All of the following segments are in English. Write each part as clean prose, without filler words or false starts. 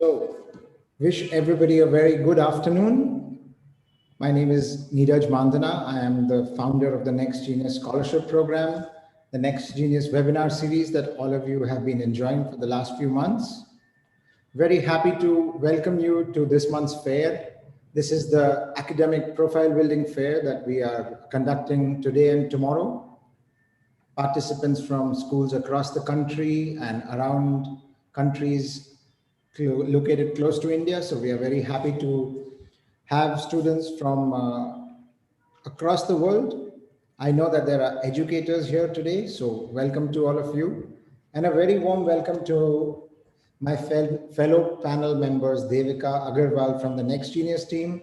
So, wish everybody a very good afternoon. My name is Neeraj Mandana. I am the founder of the Next Genius Scholarship Program, the Next Genius webinar series that all of you have been enjoying for the last few months. Very happy to welcome you to this month's fair. This is the academic profile building fair that we are conducting today and tomorrow. Participants from schools across the country and around countries located close to India. So we are very happy to have students from across the world. I know that there are educators here today, so welcome to all of you. And a very warm welcome to my fellow panel members, Devika Agarwal from the Next Genius team,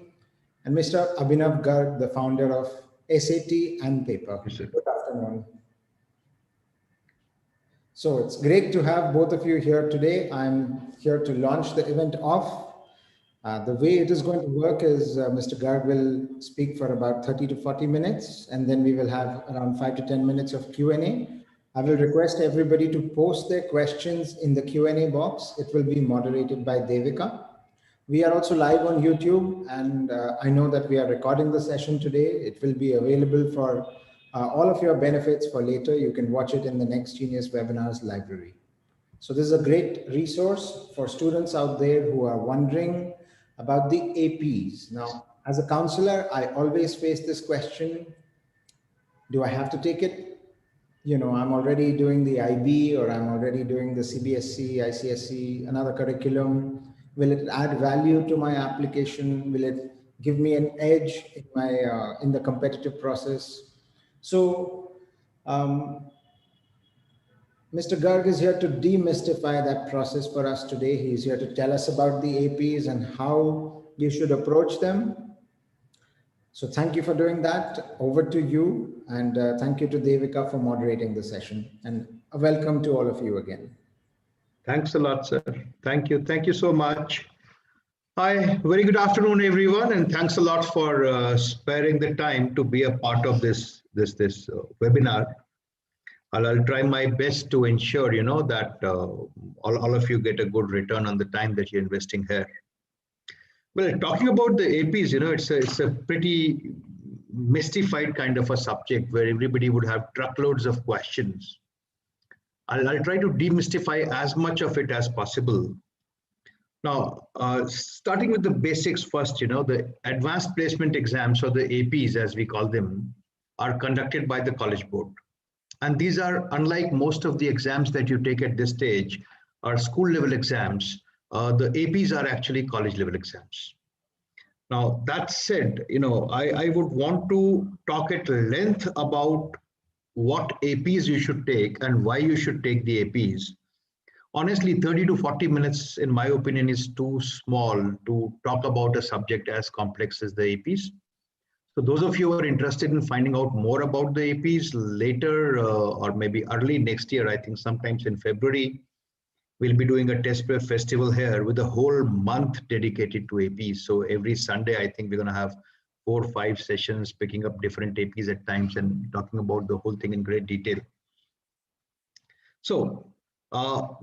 and Mr. Abhinav Garg, the founder of SAT and Paper. Good afternoon. So it's great to have both of you here today. I'm here to launch the event off. The way it is going to work is Mr. Garg will speak for about 30 to 40 minutes, and then we will have around 5 to 10 minutes of Q&A. I will request everybody to post their questions in the Q&A box. It will be moderated by Devika. We are also live on YouTube, and I know that we are recording the session today. It will be available for all of your benefits for later. You can watch it in the Next Genius Webinars library. So this is a great resource for students out there who are wondering about the APs. Now, as a counselor, I always face this question: do I have to take it? You know, I'm already doing the IB, or I'm already doing the CBSE, ICSE, another curriculum. Will it add value to my application? Will it give me an edge in my in the competitive process? So Mr. Garg is here to demystify that process for us today. He's here to tell us about the APs and how you should approach them. So thank you for doing that. Over to you. And thank you to Devika for moderating the session. And a welcome to all of you again. Thanks a lot, sir. Thank you. Thank you so much. Hi, very good afternoon, everyone. And thanks a lot for sparing the time to be a part of this webinar. I'll try my best to ensure, that all of you get a good return on the time that you're investing here. Well, talking about the APs, it's a pretty mystified kind of a subject where everybody would have truckloads of questions. I'll try to demystify as much of it as possible. Now, starting with the basics first, the advanced placement exams, or the APs as we call them, are conducted by the College Board. And these are, unlike most of the exams that you take at this stage, are school level exams. The APs are actually college level exams. Now, that said, I would want to talk at length about what APs you should take and why you should take the APs. Honestly, 30 to 40 minutes, in my opinion, is too small to talk about a subject as complex as the APs. So those of you who are interested in finding out more about the APs later, or maybe early next year, I think sometimes in February, we'll be doing a test prep festival here with a whole month dedicated to APs. So every Sunday, I think we're going to have 4 or 5 sessions picking up different APs at times and talking about the whole thing in great detail. So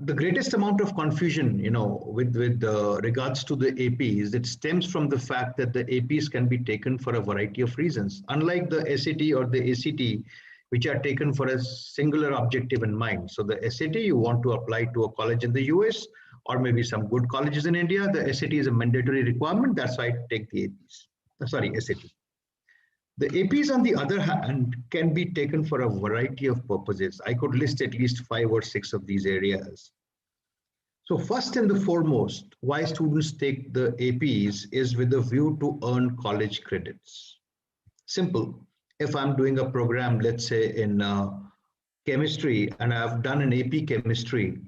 the greatest amount of confusion, with regards to the APs, it stems from the fact that the APs can be taken for a variety of reasons. Unlike the SAT or the ACT, which are taken for a singular objective in mind. So the SAT, you want to apply to a college in the US or maybe some good colleges in India. The SAT is a mandatory requirement. That's why I take the APs. Sorry, SAT. The APs, on the other hand, can be taken for a variety of purposes. I could list at least 5 or 6 of these areas. So first and the foremost, why students take the APs is with a view to earn college credits. Simple. If I'm doing a program, let's say in chemistry, and I've done an AP chemistry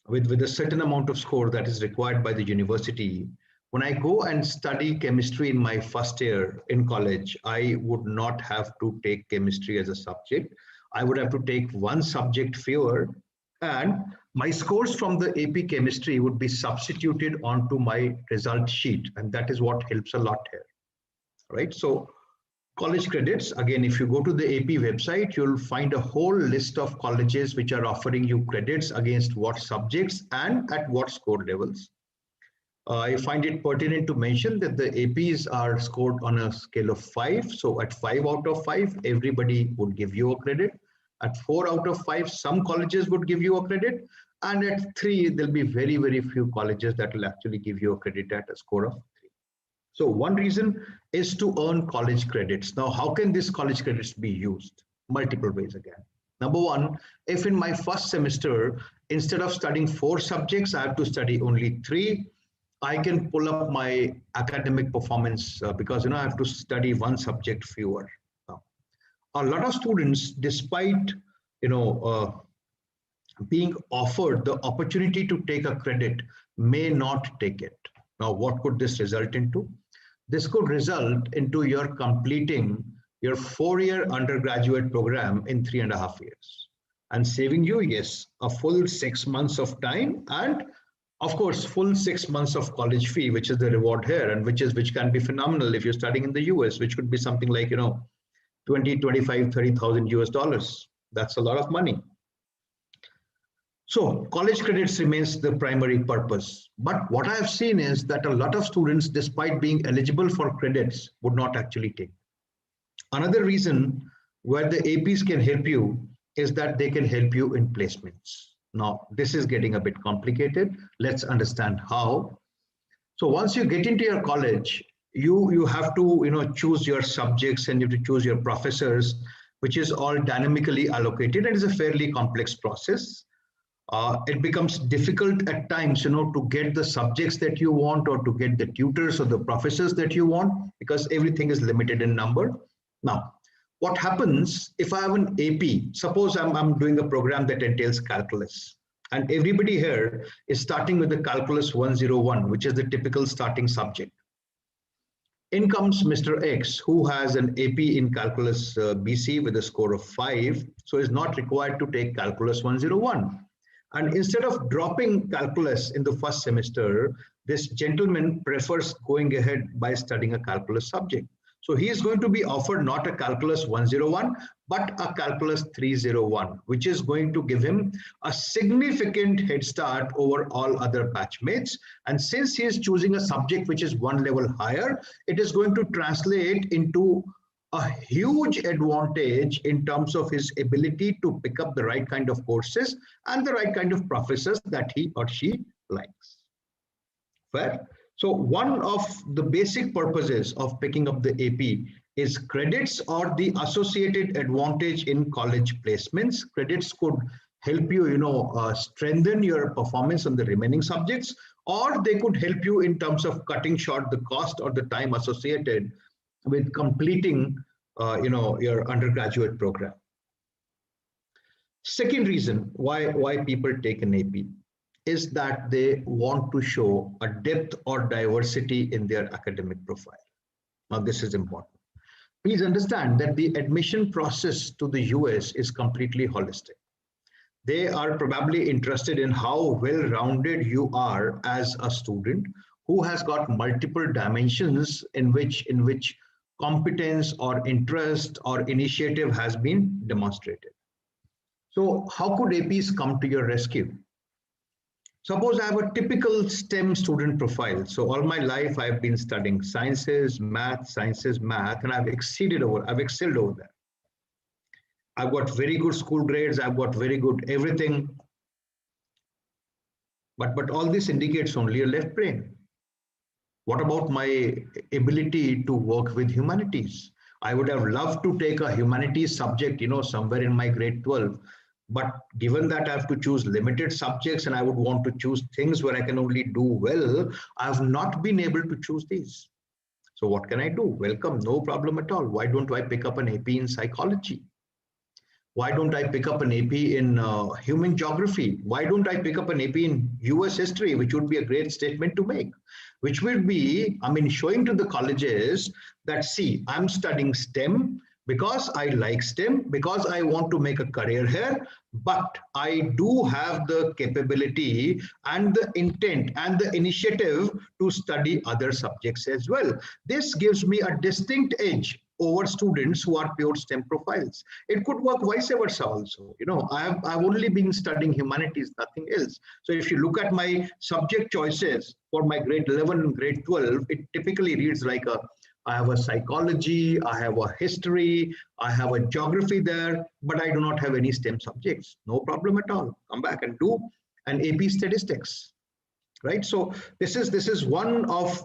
with a certain amount of score that is required by the university, when I go and study chemistry in my first year in college, I would not have to take chemistry as a subject. I would have to take one subject fewer, and my scores from the AP chemistry would be substituted onto my result sheet. And that is what helps a lot here, right? So college credits, again, if you go to the AP website, you'll find a whole list of colleges which are offering you credits against what subjects and at what score levels. I find it pertinent to mention that the APs are scored on a scale of 5. So at 5 out of 5, everybody would give you a credit. At 4 out of 5, some colleges would give you a credit. And at 3, there'll be very, very few colleges that will actually give you a credit at a score of 3. So one reason is to earn college credits. Now, how can these college credits be used? Multiple ways again. Number one, if in my first semester, instead of studying 4 subjects, I have to study only 3, I can pull up my academic performance because I have to study 1 subject fewer. A lot of students, despite being offered the opportunity to take a credit, may not take it. Now, what could this result into? This could result into your completing your 4-year undergraduate program in 3.5 years and saving you, yes, a full 6 months of time and of course, full 6 months of college fee, which is the reward here, and which can be phenomenal if you're studying in the US, which could be something like 20, 25, 30,000 US dollars. That's a lot of money. So college credits remains the primary purpose. But what I have seen is that a lot of students, despite being eligible for credits, would not actually take. Another reason where the APs can help you is that they can help you in placements. Now, this is getting a bit complicated. Let's understand how. So once you get into your college, you have to choose your subjects and you have to choose your professors, which is all dynamically allocated and is a fairly complex process. It becomes difficult at times, to get the subjects that you want or to get the tutors or the professors that you want because everything is limited in number. Now, what happens if I have an AP? Suppose I'm doing a program that entails calculus, and everybody here is starting with the calculus 101, which is the typical starting subject. In comes Mr. X, who has an AP in calculus BC with a score of 5, so is not required to take calculus 101. And instead of dropping calculus in the first semester, this gentleman prefers going ahead by studying a calculus subject. So he is going to be offered not a calculus 101, but a calculus 301, which is going to give him a significant head start over all other batchmates. And since he is choosing a subject which is 1 level higher, it is going to translate into a huge advantage in terms of his ability to pick up the right kind of courses and the right kind of professors that he or she likes. Fair? So one of the basic purposes of picking up the AP is credits or the associated advantage in college placements. Credits could help you, strengthen your performance on the remaining subjects, or they could help you in terms of cutting short the cost or the time associated with completing, your undergraduate program. Second reason why people take an AP is that they want to show a depth or diversity in their academic profile. Now, this is important. Please understand that the admission process to the US is completely holistic. They are probably interested in how well-rounded you are as a student who has got multiple dimensions in which competence or interest or initiative has been demonstrated. So how could APs come to your rescue? Suppose I have a typical STEM student profile. So all my life I've been studying sciences, math, and I've excelled over there. I've got very good school grades, I've got very good everything. But all this indicates only a left brain. What about my ability to work with humanities? I would have loved to take a humanities subject, somewhere in my grade 12. But given that I have to choose limited subjects and I would want to choose things where I can only do well, I have not been able to choose these. So what can I do? Welcome, no problem at all. Why don't I pick up an AP in psychology? Why don't I pick up an AP in human geography? Why don't I pick up an AP in US history, which would be a great statement to make, which will be, showing to the colleges that, see, I'm studying STEM because I like STEM, because I want to make a career here, but I do have the capability and the intent and the initiative to study other subjects as well. This gives me a distinct edge over students who are pure STEM profiles. It could work vice versa also. I've only been studying humanities, nothing else. So if you look at my subject choices for my grade 11 and grade 12, it typically reads like I have a psychology, I have a history, I have a geography there, but I do not have any STEM subjects. No problem at all. Come back and do an AP statistics, right? So this is one of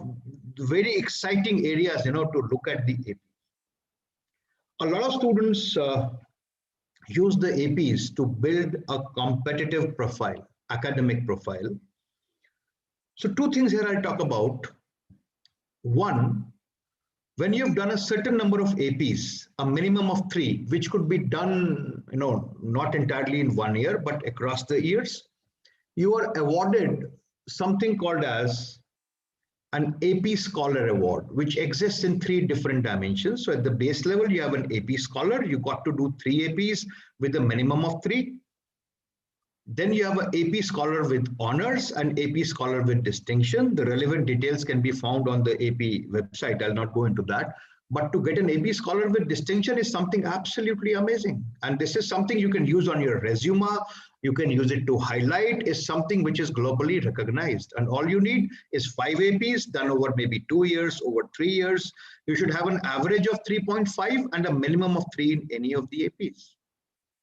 the very exciting areas, to look at the AP. A lot of students use the APs to build a competitive profile, academic profile. So two things here I'll talk about. One, when you've done a certain number of APs, a minimum of 3, which could be done, not entirely in 1 year, but across the years, you are awarded something called as an AP Scholar Award, which exists in 3 different dimensions. So at the base level, you have an AP Scholar. You got to do 3 APs with a minimum of 3. Then you have an AP Scholar with honors and AP Scholar with distinction. The relevant details can be found on the AP website. I'll not go into that. But to get an AP Scholar with distinction is something absolutely amazing. And this is something you can use on your resume. You can use it to highlight. Is something which is globally recognized. And all you need is 5 APs done over maybe 2 years, over 3 years. You should have an average of 3.5 and a minimum of 3 in any of the APs.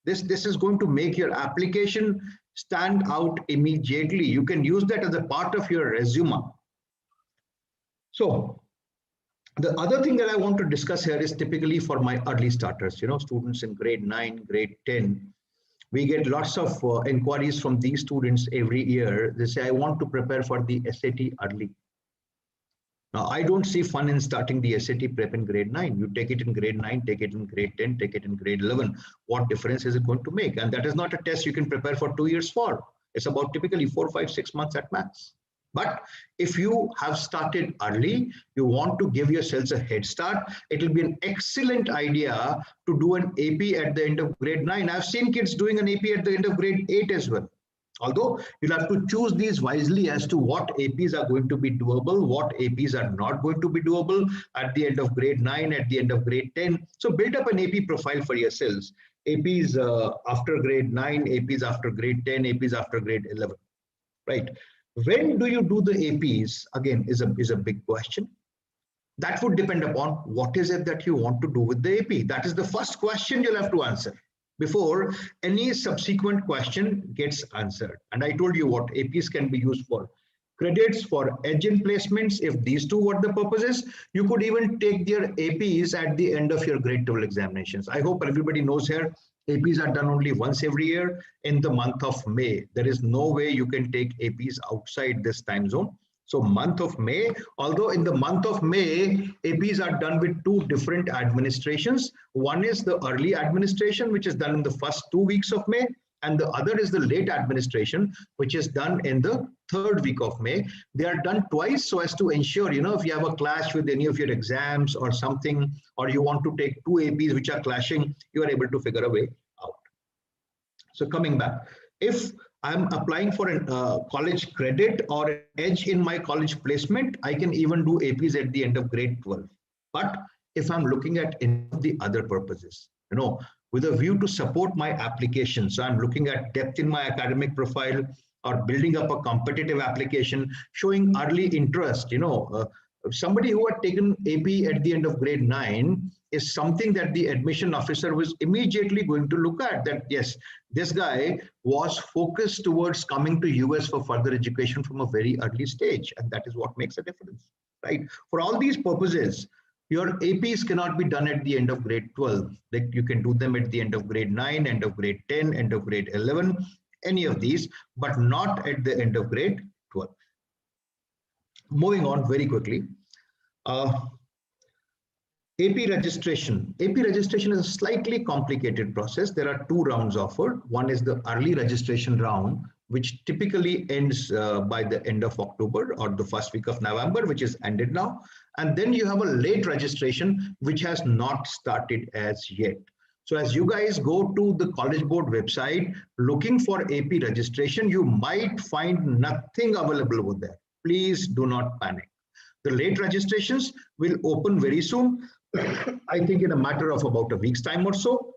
This is going to make your application stand out immediately. You can use that as a part of your resume. So the other thing that I want to discuss here is typically for my early starters, students in grade 9, grade 10. We get lots of inquiries from these students every year. They say, I want to prepare for the SAT early. Now, I don't see fun in starting the SAT prep in grade 9. You take it in grade 9, take it in grade 10, take it in grade 11. What difference is it going to make? And that is not a test you can prepare for 2 years for. It's about typically 4, 5, 6 months at max. But if you have started early, you want to give yourselves a head start, it will be an excellent idea to do an AP at the end of grade 9. I've seen kids doing an AP at the end of grade 8 as well. Although you'll have to choose these wisely as to what APs are going to be doable, what APs are not going to be doable at the end of grade 9, at the end of grade 10. So build up an AP profile for yourselves. APs after grade 9, APs after grade 10, APs after grade 11, right? When do you do the APs, again, is a big question. That would depend upon what is it that you want to do with the AP. That is the first question you'll have to answer before any subsequent question gets answered. And I told you what APs can be used for. Credits, for edge in placements, if these two were the purposes, you could even take their APs at the end of your grade 12 examinations. I hope everybody knows here, APs are done only once every year in the month of May. There is no way you can take APs outside this time zone. So month of May, although in the month of May, APs are done with 2 different administrations. One is the early administration, which is done in the first 2 weeks of May, and the other is the late administration, which is done in the 3rd week of May. They are done twice so as to ensure, if you have a clash with any of your exams or something, or you want to take 2 APs which are clashing, you are able to figure a way out. So coming back, if I'm applying for a college credit or an edge in my college placement, I can even do APs at the end of grade 12. But if I'm looking at any of the other purposes, with a view to support my application, so I'm looking at depth in my academic profile or building up a competitive application, showing early interest, somebody who had taken AP at the end of grade 9 is something that the admission officer was immediately going to look at, that yes, this guy was focused towards coming to US for further education from a very early stage. And that is what makes a difference, right? For all these purposes, your APs cannot be done at the end of grade 12. Like you can do them at the end of grade 9, end of grade 10, end of grade 11, any of these, but not at the end of grade 12. Moving on very quickly. AP registration. AP registration is a slightly complicated process. There are 2 rounds offered. One is the early registration round, which typically ends by the end of October or the first week of November, which is ended now. And then you have a late registration, which has not started as yet. So as you guys go to the College Board website looking for AP registration, you might find nothing available over there. Please do not panic. The late registrations will open very soon. I think in a matter of about a week's time or so.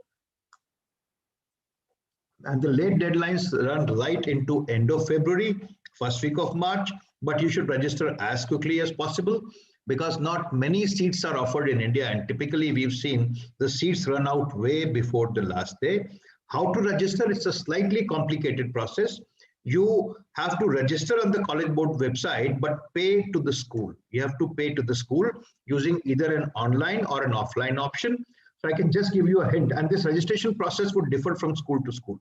And the late deadlines run right into end of February, first week of March, but you should register as quickly as possible because not many seats are offered in India, and typically we've seen the seats run out way before the last day. How to register? It's a slightly complicated process. You have to register on the College Board website, but pay to the school. You have to pay to the school using either an online or an offline option. So I can just give you a hint, and this registration process would differ from school to school.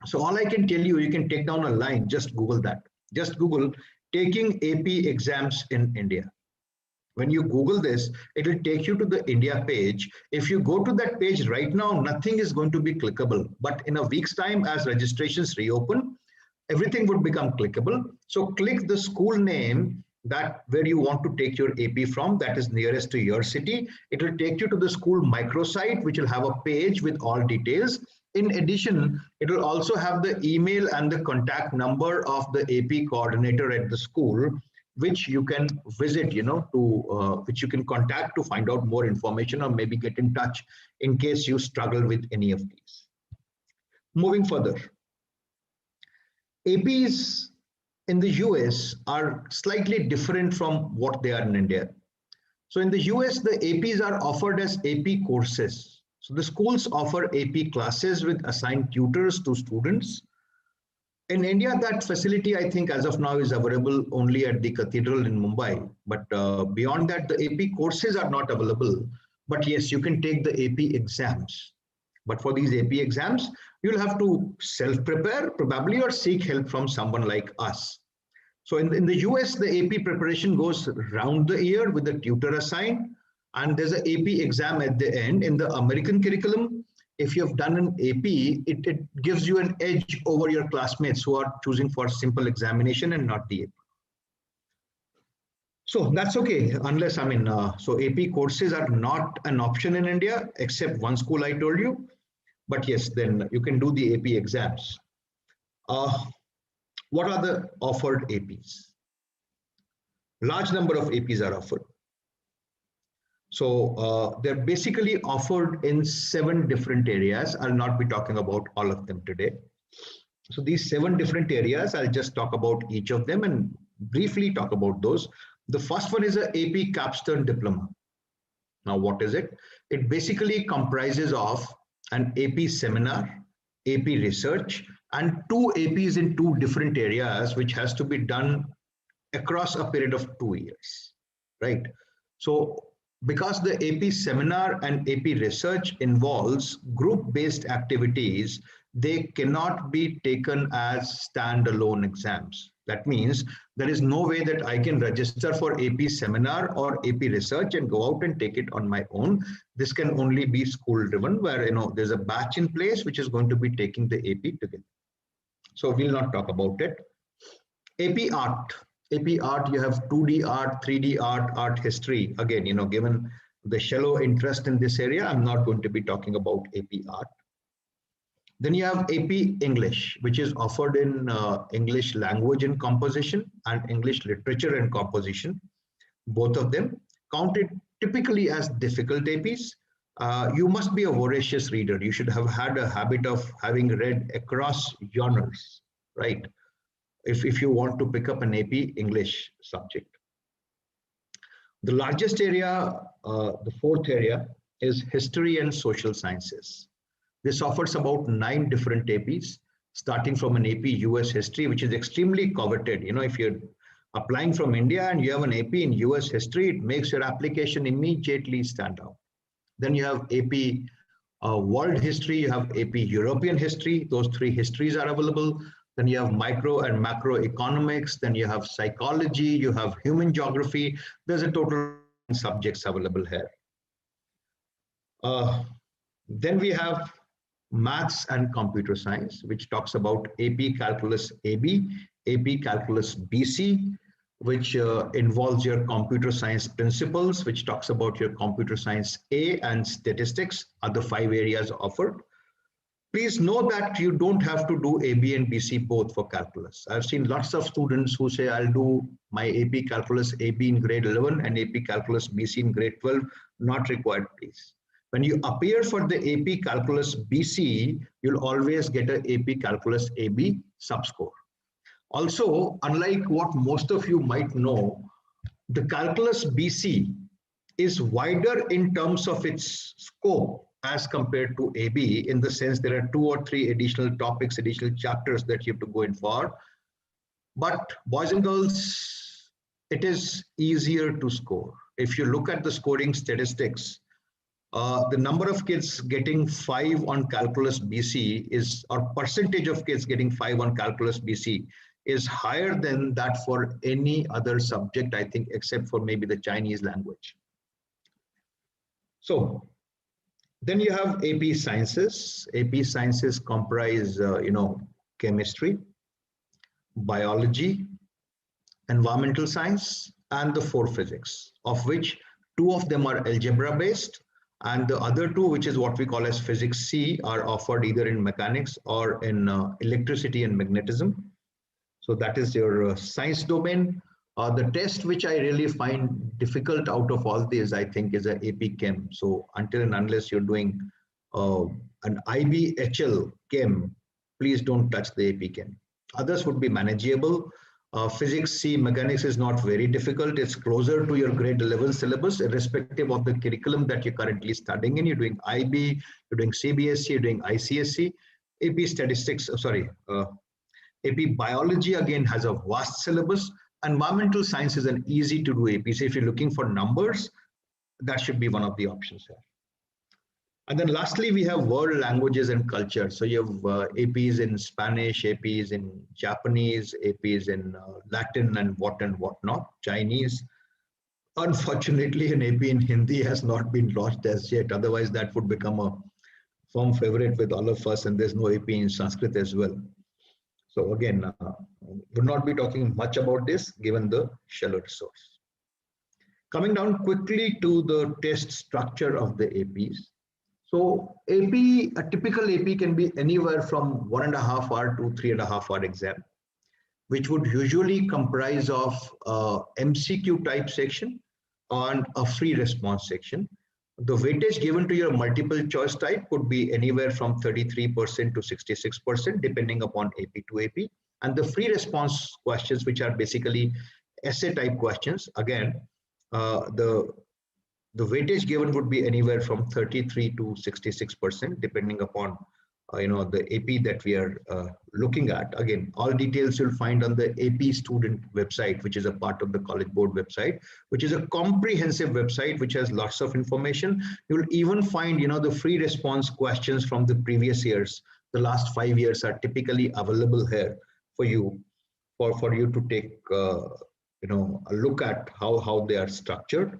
So all I can tell you, you can take down a line, just Google that. Just Google taking AP exams in India. When you Google this, it will take you to the India page. If you go to that page right now, nothing is going to be clickable. But in a week's time, as registrations reopen, everything would become clickable. So click the school name that where you want to take your AP from, that is nearest to your city. It will take you to the school microsite, which will have a page with all details. In addition, it will also have the email and the contact number of the AP coordinator at the school, which you can visit, which you can contact to find out more information or maybe get in touch in case you struggle with any of these. Moving further, APs in the US are slightly different from what they are in India. So in the US, the APs are offered as AP courses. So the schools offer AP classes with assigned tutors to students. In India, that facility, I think, as of now is available only at the Cathedral in Mumbai. But beyond that, the AP courses are not available. But yes, you can take the AP exams. But for these AP exams, you'll have to self-prepare, probably, or seek help from someone like us. So in the US, the AP preparation goes round the year with a tutor assigned. And there's an AP exam at the end. In the American curriculum, if you have done an AP, it gives you an edge over your classmates who are choosing for simple examination and not the AP. So that's okay, unless, so AP courses are not an option in India, except one school I told you. But yes, then you can do the AP exams. What are the offered APs? Large number of APs are offered. So they're basically offered in 7 different areas. I'll not be talking about all of them today. So these 7 different areas, I'll just talk about each of them and briefly talk about those. The first one is an AP Capstone Diploma. Now, what is it? It basically comprises of an AP seminar, AP research, and 2 APs in 2 different areas, which has to be done across a period of 2 years, right? So because the AP seminar and AP research involves group-based activities, they cannot be taken as standalone exams. That means there is no way that I can register for AP seminar or AP research and go out and take it on my own. This can only be school-driven, where there's a batch in place which is going to be taking the AP together. So we'll not talk about it. AP Art. AP Art, you have 2D art, 3D art, art history. Again, given the shallow interest in this area, I'm not going to be talking about AP Art. Then you have AP English, which is offered in English language and composition and English literature and composition. Both of them counted typically as difficult APs. You must be a voracious reader. You should have had a habit of having read across genres, right? If you want to pick up an AP English subject. The largest area, the 4th area, is history and social sciences. This offers about 9 different APs, starting from an AP US history, which is extremely coveted. If you're applying from India and you have an AP in US history, it makes your application immediately stand out. Then you have AP world history, you have AP European history. Those 3 histories are available. Then you have micro and macro economics. Then you have psychology, you have human geography. There's a total of subjects available here. Then we have maths and computer science, which talks about AP Calculus AB, AP Calculus BC, which involves your computer science principles, which talks about your computer science A, and statistics are the 5 areas offered. Please know that you don't have to do AB and BC both for calculus. I've seen lots of students who say, I'll do my AP calculus AB in grade 11 and AP calculus BC in grade 12. Not required, please. When you appear for the AP calculus BC, you'll always get an AP calculus AB subscore. Also, unlike what most of you might know, the calculus BC is wider in terms of its scope as compared to AB, in the sense there are 2 or 3 additional topics, additional chapters that you have to go in for. But boys and girls, it is easier to score. If you look at the scoring statistics, the number of kids getting 5 on calculus BC is, or percentage of kids getting 5 on calculus BC is higher than that for any other subject, I think, except for maybe the Chinese language. So then you have AP Sciences. AP Sciences comprise, chemistry, biology, environmental science, and the 4 physics, of which 2 of them are algebra based, and the other 2, which is what we call as physics C, are offered either in mechanics or in electricity and magnetism. So that is your science domain. The test which I really find difficult out of all these, I think, is an AP Chem. So until and unless you're doing an IBHL Chem, please don't touch the AP Chem. Others would be manageable. Physics C, mechanics is not very difficult. It's closer to your grade 11 syllabus, irrespective of the curriculum that you're currently studying in. You're doing IB, you're doing CBSE, you're doing ICSE. AP Statistics, AP Biology again has a vast syllabus. Environmental science is an easy to do AP. So if you're looking for numbers, that should be one of the options here. And then lastly, we have world languages and culture. So you have APs in Spanish, APs in Japanese, APs in Latin and whatnot, Chinese. Unfortunately, an AP in Hindi has not been launched as yet. Otherwise, that would become a firm favorite with all of us, and there's no AP in Sanskrit as well. So again, would not be talking much about this given the shallow resource. Coming down quickly to the test structure of the APs. So AP, a typical AP can be anywhere from 1.5 hour to 3.5 hour exam, which would usually comprise of MCQ type section and a free response section. The weightage given to your multiple choice type could be anywhere from 33% to 66%, depending upon AP to AP. And the free response questions, which are basically essay type questions, again, the weightage given would be anywhere from 33 to 66%, depending upon the AP that we are looking at. Again, all details you'll find on the AP student website, which is a part of the College Board website, which is a comprehensive website which has lots of information. You'll even find the free response questions from the previous years. The last 5 years are typically available here for you, for you to take a look at how they are structured.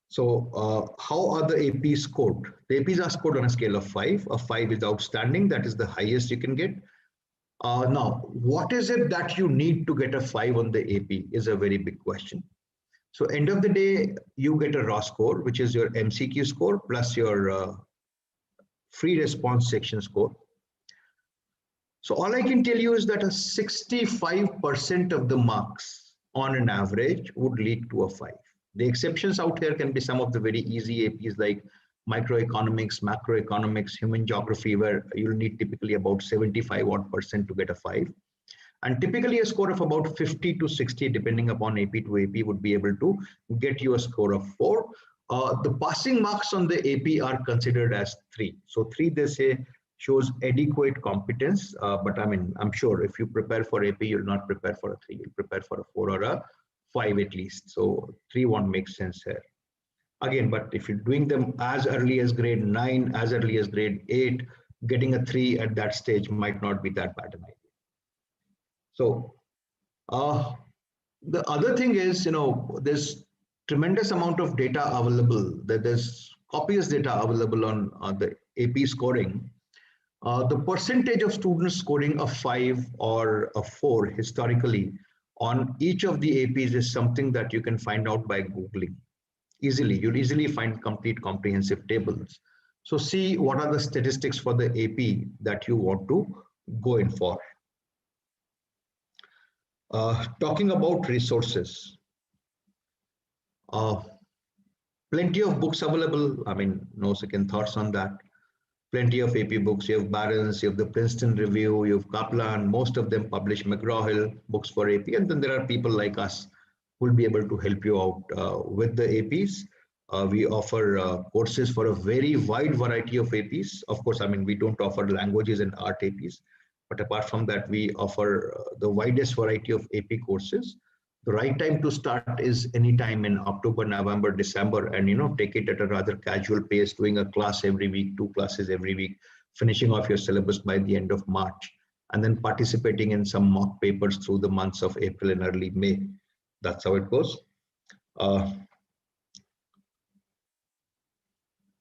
So how are the APs scored? The APs are scored on a scale of 5. A 5 is outstanding. That is the highest you can get. Now, what is it that you need to get a 5 on the AP is a very big question. So end of the day, you get a raw score, which is your MCQ score plus your free response section score. So all I can tell you is that a 65% of the marks on an average would lead to a 5. The exceptions out here can be some of the very easy APs like microeconomics, macroeconomics, human geography, where you'll need typically about 75% to get a 5. And typically a score of about 50 to 60, depending upon AP to AP, would be able to get you a score of 4. The passing marks on the AP are considered as 3. So 3, they say, shows adequate competence. But I mean, I'm sure if you prepare for AP, you'll not prepare for a 3, you'll prepare for a 4 or a 5 at least. So 3 won't make sense here. Again, but if you're doing them as early as grade 9, as early as grade 8, getting a 3 at that stage might not be that bad an idea. So the other thing is, there's tremendous amount of data available. There's copious data available on the AP scoring. The percentage of students scoring a 5 or a 4 historically on each of the APs is something that you can find out by Googling easily. You'll easily find complete comprehensive tables. So see what are the statistics for the AP that you want to go in for. Talking about resources, plenty of books available. I mean, no second thoughts on that. Plenty of AP books. You have Barron's, you have the Princeton Review, you have Kaplan. Most of them publish McGraw-Hill books for AP. And then there are people like us who will be able to help you out with the APs. We offer courses for a very wide variety of APs. Of course, I mean, we don't offer languages and art APs. But apart from that, we offer the widest variety of AP courses. The right time to start is anytime in October, November, December, and take it at a rather casual pace, doing a class every week, 2 classes every week, finishing off your syllabus by the end of March, and then participating in some mock papers through the months of April and early May. That's how it goes.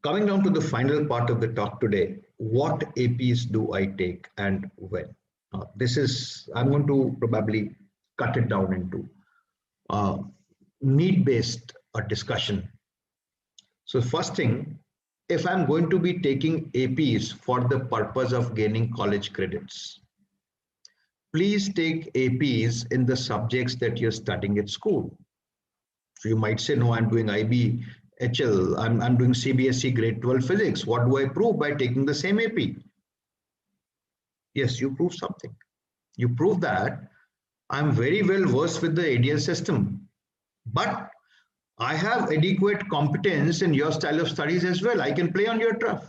Coming down to the final part of the talk today, what APs do I take and when? I'm going to probably cut it down into need-based discussion. So first thing, if I'm going to be taking APs for the purpose of gaining college credits, please take APs in the subjects that you're studying at school. So you might say, no, I'm doing IBHL, I'm doing CBSE grade 12 physics. What do I prove by taking the same AP? Yes, you prove something. You prove that I'm very well versed with the ADL system, but I have adequate competence in your style of studies as well. I can play on your turf.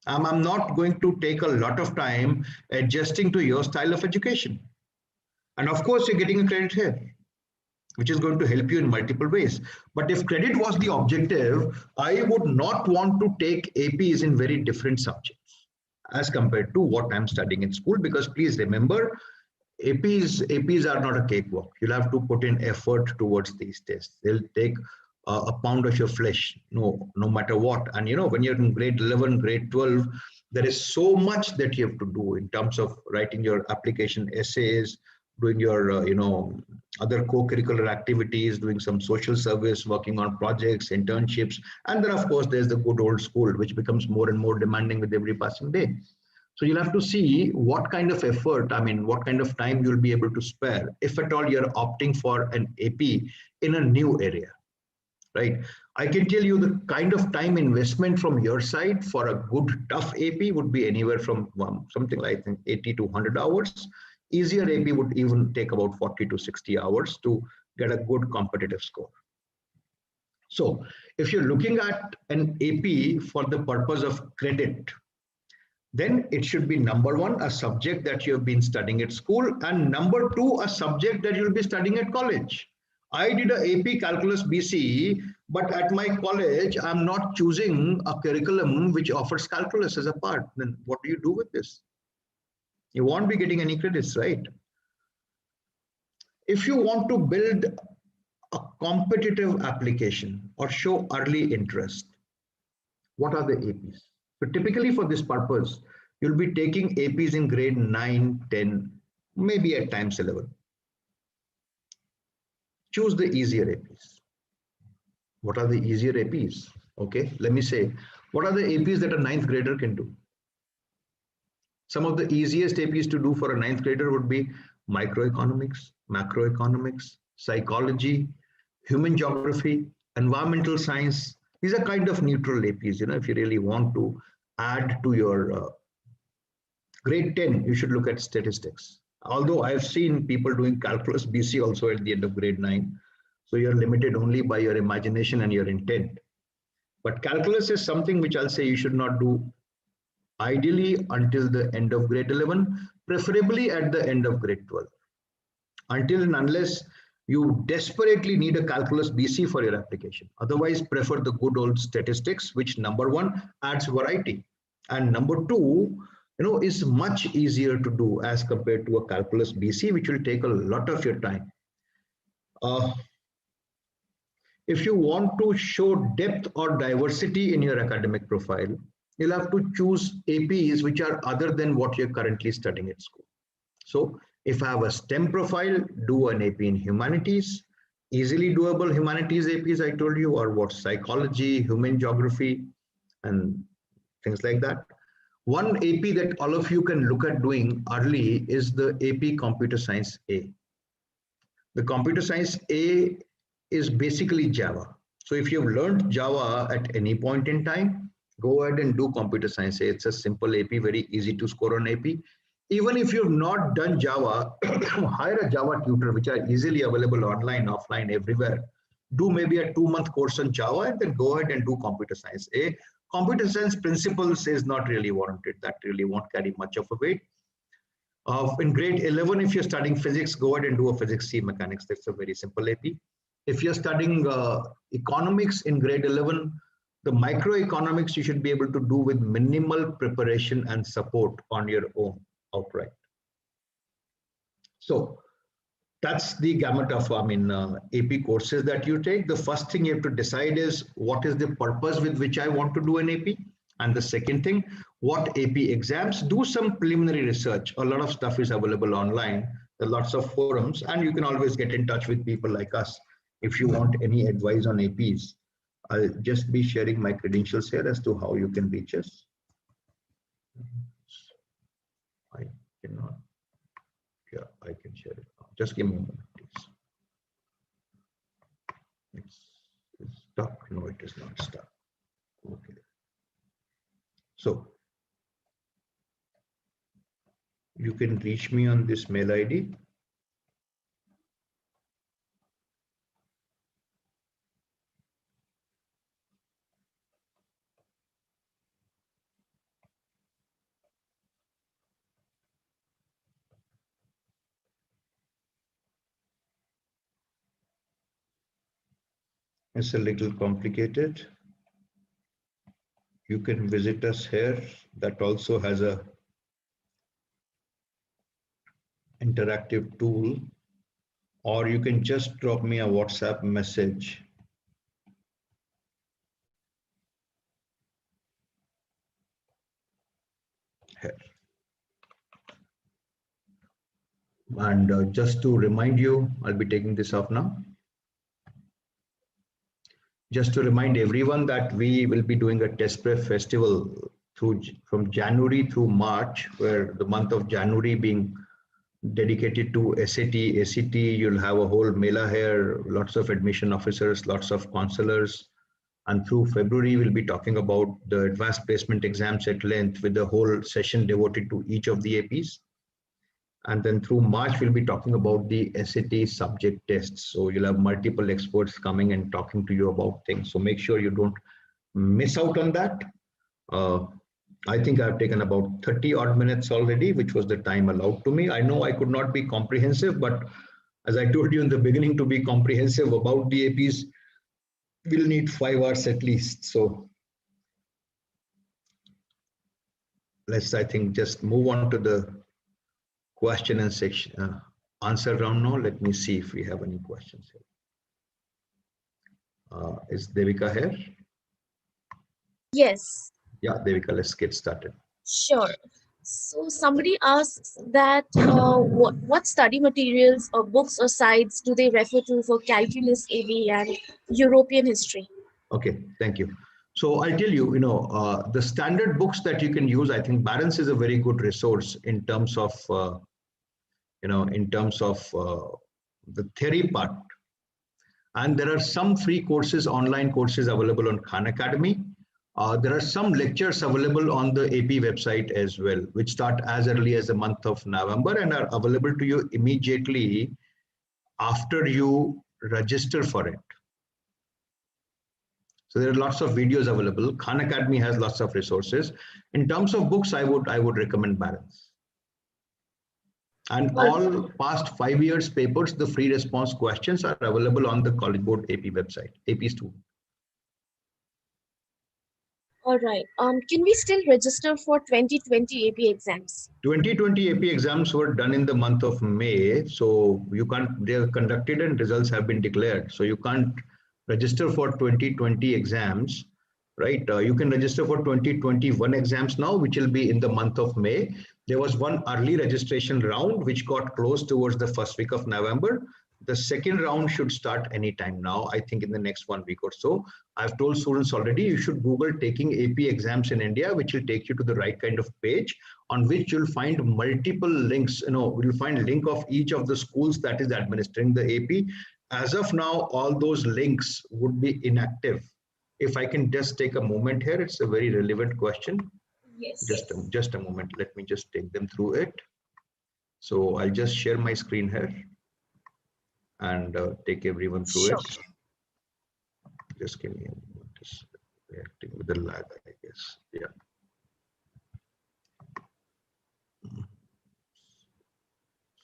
I'm not going to take a lot of time adjusting to your style of education. And of course, you're getting a credit here, which is going to help you in multiple ways. But if credit was the objective, I would not want to take APs in very different subjects as compared to what I'm studying in school, because please remember, APs are not a cakewalk. You'll have to put in effort towards these tests. They'll take a pound of your flesh, no matter what. And when you're in grade 11, grade 12, there is so much that you have to do in terms of writing your application essays, doing your other co-curricular activities, doing some social service, working on projects, internships, and then of course there's the good old school, which becomes more and more demanding with every passing day. So you'll have to see what kind of effort, what kind of time you'll be able to spare, if at all you're opting for an AP in a new area, right? I can tell you the kind of time investment from your side for a good tough AP would be anywhere from something like 80 to 100 hours. Easier AP would even take about 40 to 60 hours to get a good competitive score. So if you're looking at an AP for the purpose of credit, then it should be number one, a subject that you have been studying at school, and number two, a subject that you'll be studying at college. I did a AP Calculus BC, but at my college, I'm not choosing a curriculum which offers calculus as a part. Then what do you do with this? You won't be getting any credits, right? If you want to build a competitive application or show early interest, what are the APs? So typically for this purpose, you'll be taking APs in grade 9, 10, maybe at times 11. Choose the easier APs. What are the easier APs? Okay, let me say, what are the APs that a 9th grader can do? Some of the easiest APs to do for a 9th grader would be microeconomics, macroeconomics, psychology, human geography, environmental science. These are kind of neutral APs. If you really want to add to your grade 10, you should look at statistics. Although I've seen people doing calculus BC also at the end of grade 9. So you're limited only by your imagination and your intent. But calculus is something which I'll say you should not do ideally until the end of grade 11, preferably at the end of grade 12. Until and unless you desperately need a calculus BC for your application. Otherwise, prefer the good old statistics, which number one, adds variety. And number two, is much easier to do as compared to a calculus BC, which will take a lot of your time. If you want to show depth or diversity in your academic profile, you'll have to choose APs which are other than what you're currently studying at school. So if I have a STEM profile, do an AP in humanities. easily doable humanities APs, I told you, or what, psychology, human geography, and things like that. One AP that all of you can look at doing early is the AP Computer Science A. The Computer Science A is basically Java. So if you've learned Java at any point in time, go ahead and do Computer Science A. It's a simple AP, very easy to score on AP. Even if you've not done Java, hire a Java tutor, which are easily available online, offline, everywhere. Do maybe a 2-month course on Java and then go ahead and do Computer Science A. Computer Science principles is not really warranted. That really won't carry much of a weight. In grade 11, if you're studying physics, go ahead and do a physics C mechanics. That's a very simple AP. If you're studying economics in grade 11, the microeconomics you should be able to do with minimal preparation and support on your own outright. So that's the gamut of AP courses that you take. The first thing you have to decide is what is the purpose with which I want to do an AP. And the second thing, what AP exams, do some preliminary research. A lot of stuff is available online. There are lots of forums, and you can always get in touch with people like us if you want any advice on APs. I'll just be sharing my credentials here as to how you can reach us. I cannot. Yeah, I can share it now. Just give me a moment, please. It's stuck. No, it is not stuck. Okay. So you can reach me on this mail ID. It's a little complicated. You can visit us here. That also has a interactive tool, or you can just drop me a WhatsApp message. Here. And just to remind you, I'll be taking this off now. Just to remind everyone that we will be doing a test prep festival from January through March, where the month of January being dedicated to SAT, ACT, you'll have a whole mela here, lots of admission officers, lots of counselors. And through February, we'll be talking about the advanced placement exams at length with the whole session devoted to each of the APs. And then through March, we'll be talking about the SAT subject tests. So you'll have multiple experts coming and talking to you about things. So make sure you don't miss out on that. I think I've taken about 30 odd minutes already, which was the time allowed to me. I know I could not be comprehensive, but as I told you in the beginning, to be comprehensive about the APs, we'll need 5 hours at least. So let's, I think, just move on to the question and section answer round now. Let me see if we have any questions here. Is Devika here? Yes. Yeah, Devika, let's get started. Sure. So somebody asks that what study materials or books or sites do they refer to for calculus, AB, and European history? Okay, thank you. So I'll tell you, the standard books that you can use, I think Barron's is a very good resource in terms of, the theory part. And there are some free courses, online courses available on Khan Academy. There are some lectures available on the AP website as well, which start as early as the month of November and are available to you immediately after you register for it. So there are lots of videos available. Khan Academy has lots of resources. In terms of books, I would recommend Barron's. And all past 5 years papers, the free response questions are available on the College Board AP website, APs too. All right. Can we still register for 2020 AP exams? 2020 AP exams were done in the month of May. So you can't, they are conducted and results have been declared. So you can't register for 2020 exams, right? You can register for 2021 exams now, which will be in the month of May. There was one early registration round, which got closed towards the first week of November. The second round should start anytime now. I think in the next 1 week or so. I've told students already, you should Google taking AP exams in India, which will take you to the right kind of page on which you'll find multiple links. You'll find link of each of the schools that is administering the AP. As of now, all those links would be inactive. If I can just take a moment here, it's a very relevant question. Yes. Just a moment. Let me just take them through it. So I'll just share my screen here and take everyone through Sure. it. Just give me a moment. Just reacting with the lag, I guess. Yeah.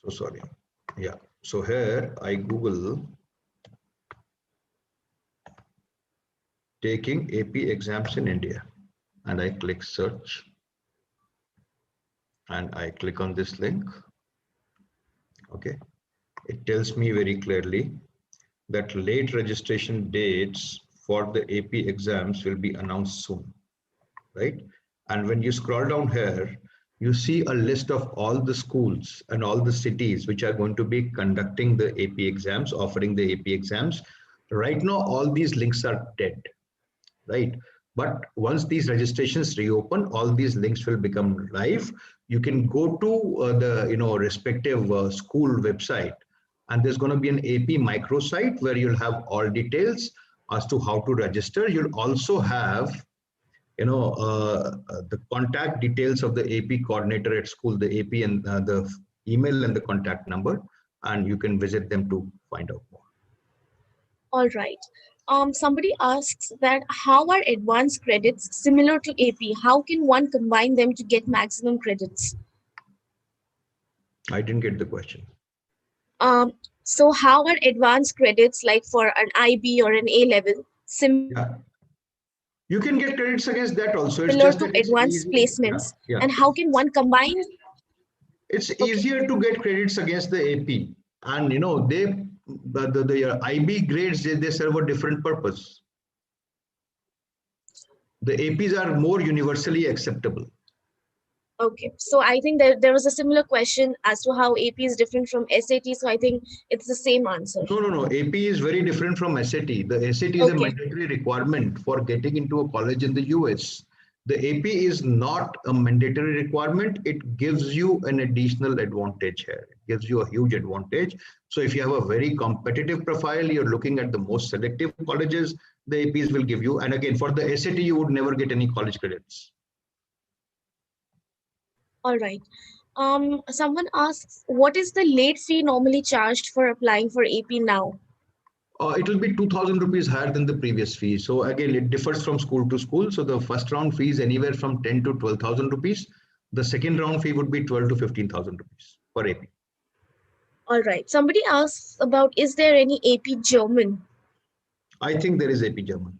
So sorry. Yeah. So here I Google taking AP exams in India and I click search and I click on this link. Okay. It tells me very clearly that late registration dates for the AP exams will be announced soon, right? And when you scroll down here, you see a list of all the schools and all the cities which are going to be conducting the AP exams, offering the AP exams. Right now, all these links are dead, right? But once these registrations reopen, all these links will become live. You can go to the respective school website, and there's going to be an AP microsite where you'll have all details as to how to register. You'll also have the contact details of the AP coordinator at school, the AP and the email and the contact number, and you can visit them to find out more. All right. Somebody asks that how are advanced credits similar to AP? How can one combine them to get maximum credits? I didn't get the question. So how are advanced credits like for an IB or an A level similar Yeah. You can get credits against that also. It's to just that it's advanced easy. placements? Yeah. And how can one combine? It's easier to get credits against the AP, and the IB grades they serve a different purpose. The APs are more universally acceptable. Okay, so I think there was a similar question as to how AP is different from SAT. So I think it's the same answer. No. AP is very different from SAT. The SAT is a mandatory requirement for getting into a college in the US. The AP is not a mandatory requirement. It gives you an additional advantage here. It gives you a huge advantage. So if you have a very competitive profile, you're looking at the most selective colleges, the APs will give you. And again, for the SAT, you would never get any college credits. All right. Someone asks, what is the late fee normally charged for applying for AP now? It will be 2,000 rupees higher than the previous fee. So again, it differs from school to school. So the first round fee is anywhere from 10 to 12,000 rupees. The second round fee would be 12 to 15,000 rupees for AP. All right. Somebody asks about, is there any AP German? I think there is AP German.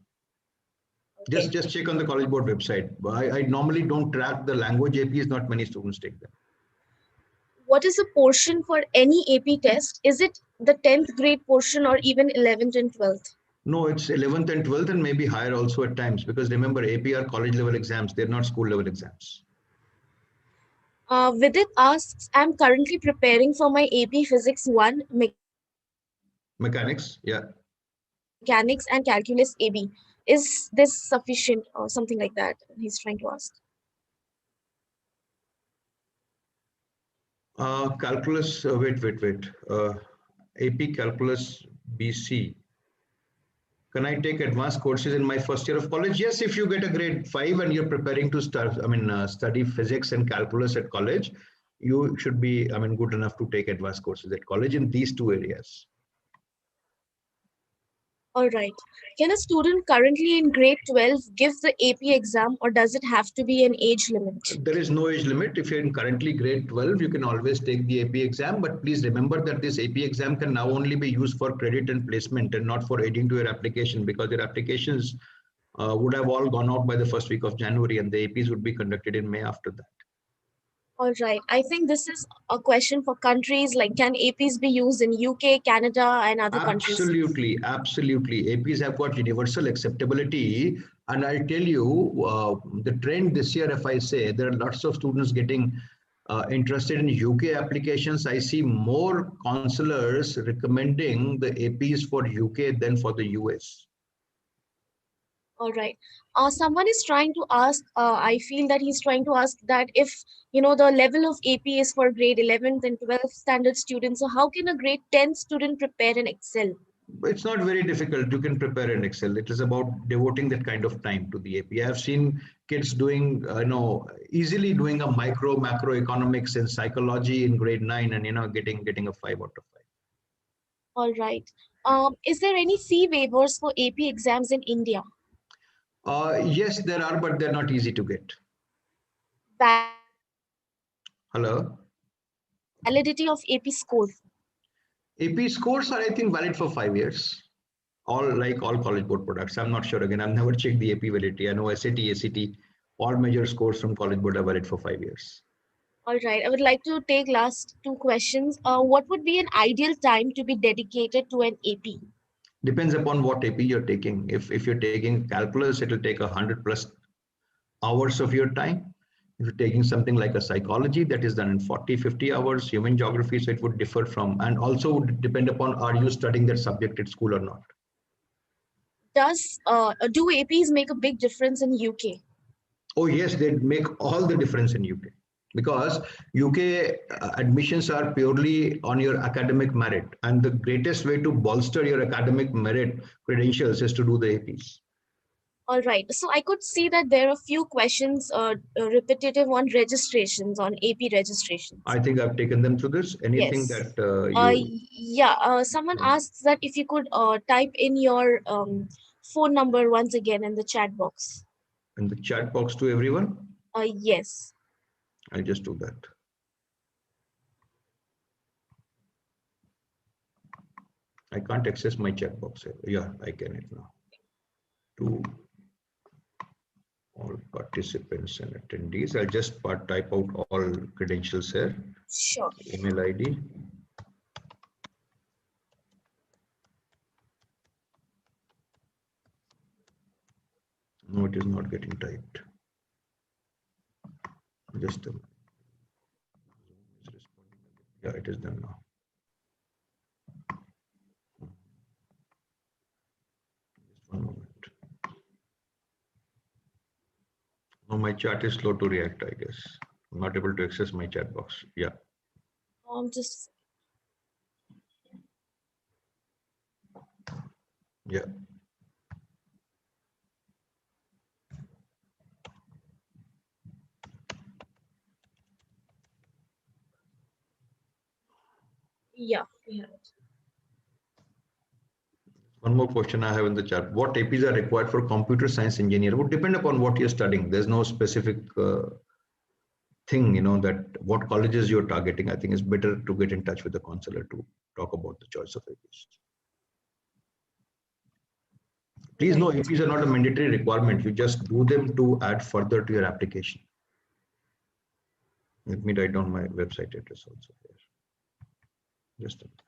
Okay. Just check on the College Board website. I normally don't track the language APs. Not many students take them. What is the portion for any AP test? Is it the 10th grade portion or even 11th and 12th? No, it's 11th and 12th and maybe higher also at times, because remember, AP are college level exams. They're not school level exams. Vidit asks, I'm currently preparing for my AP Physics 1 Mechanics, yeah. Mechanics and Calculus AB. Is this sufficient or something like that? He's trying to ask. Calculus, wait. AP Calculus BC. Can I take advanced courses in my first year of college? Yes, if you get a grade 5 and you're preparing to study physics and calculus at college, you should be, good enough to take advanced courses at college in these two areas. All right. Can a student currently in grade 12 give the AP exam, or does it have to be an age limit? There is no age limit. If you're in currently grade 12, you can always take the AP exam. But please remember that this AP exam can now only be used for credit and placement and not for aiding to your application, because your applications would have all gone out by the first week of January, and the APs would be conducted in May after that. All right. I think this is a question for countries like, can APs be used in UK, Canada, and other countries? Absolutely. APs have got universal acceptability. And I'll tell you, the trend this year, if I say, there are lots of students getting interested in UK applications, I see more counselors recommending the APs for UK than for the US. All right. Someone is trying to ask, I feel that he's trying to ask that if, the level of AP is for grade 11th and 12th standard students, so how can a grade 10 student prepare in Excel? It's not very difficult. You can prepare in Excel. It is about devoting that kind of time to the AP. I've seen kids doing, easily doing a macroeconomics and psychology in grade 9 and, getting a 5 out of 5. All right. Is there any fee waivers for AP exams in India? Yes, there are, but they're not easy to get. Hello? Validity of AP score. AP scores are, I think, valid for 5 years. Like all college board products. I'm not sure. Again, I've never checked the AP validity. I know SAT, ACT, all major scores from college board are valid for 5 years. All right. I would like to take last 2 questions. What would be an ideal time to be dedicated to an AP? Depends upon what AP you're taking. If you're taking calculus, it'll take 100 plus hours of your time. If you're taking something like a psychology, that is done in 40, 50 hours, human geography, so it would differ from, and also would depend upon, are you studying that subject at school or not? Do APs make a big difference in UK? Oh yes, they make all the difference in UK, because UK admissions are purely on your academic merit, and the greatest way to bolster your academic merit credentials is to do the APs. All right. So I could see that there are a few questions repetitive on registrations, on AP registrations. I think I've taken them through this. Anything Yes. that Someone asks that if you could type in your phone number once again in the chat box. in the chat box to everyone. Yes. I'll just do that. I can't access my chat box. Yeah, I can it now. To all participants and attendees, I'll just type out all credentials here. Sure. Email ID. No, it is not getting typed. Just yeah, it is done now. Just one moment. No, my chat is slow to react, I guess. I'm not able to access my chat box. Yeah. Just. Yeah. Yeah, we have it. One more question I have in the chat. What APs are required for computer science engineer? Would depend upon what you're studying. There's no specific thing, that what colleges you're targeting. I think it's better to get in touch with the counselor to talk about the choice of APs. Please know APs are not a mandatory requirement. You just do them to add further to your application. Let me write down my website address also here. Just a minute.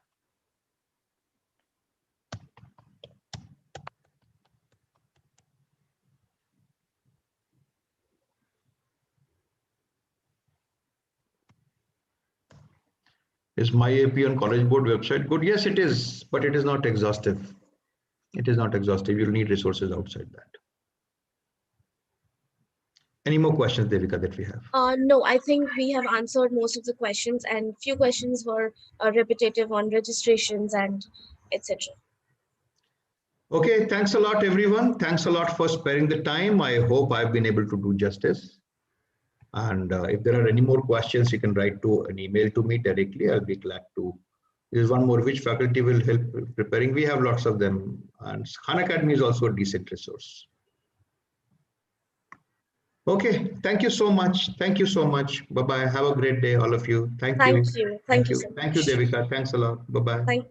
Is my AP on College Board website good? Yes, it is, but it is not exhaustive. It is not exhaustive. You'll need resources outside that. Any more questions, Devika, that we have? No, I think we have answered most of the questions, and few questions were repetitive on registrations and etc. Okay, thanks a lot, everyone. Thanks a lot for sparing the time. I hope I've been able to do justice. And if there are any more questions, you can write to an email to me directly. I'll be glad to. There's one more, which faculty will help preparing? We have lots of them. And Khan Academy is also a decent resource. Okay, thank you so much. Thank you so much. Bye-bye. Have a great day, all of you. Thank you. Thank you. Thank you so much. Thank you, Devika. Thanks a lot. Bye-bye.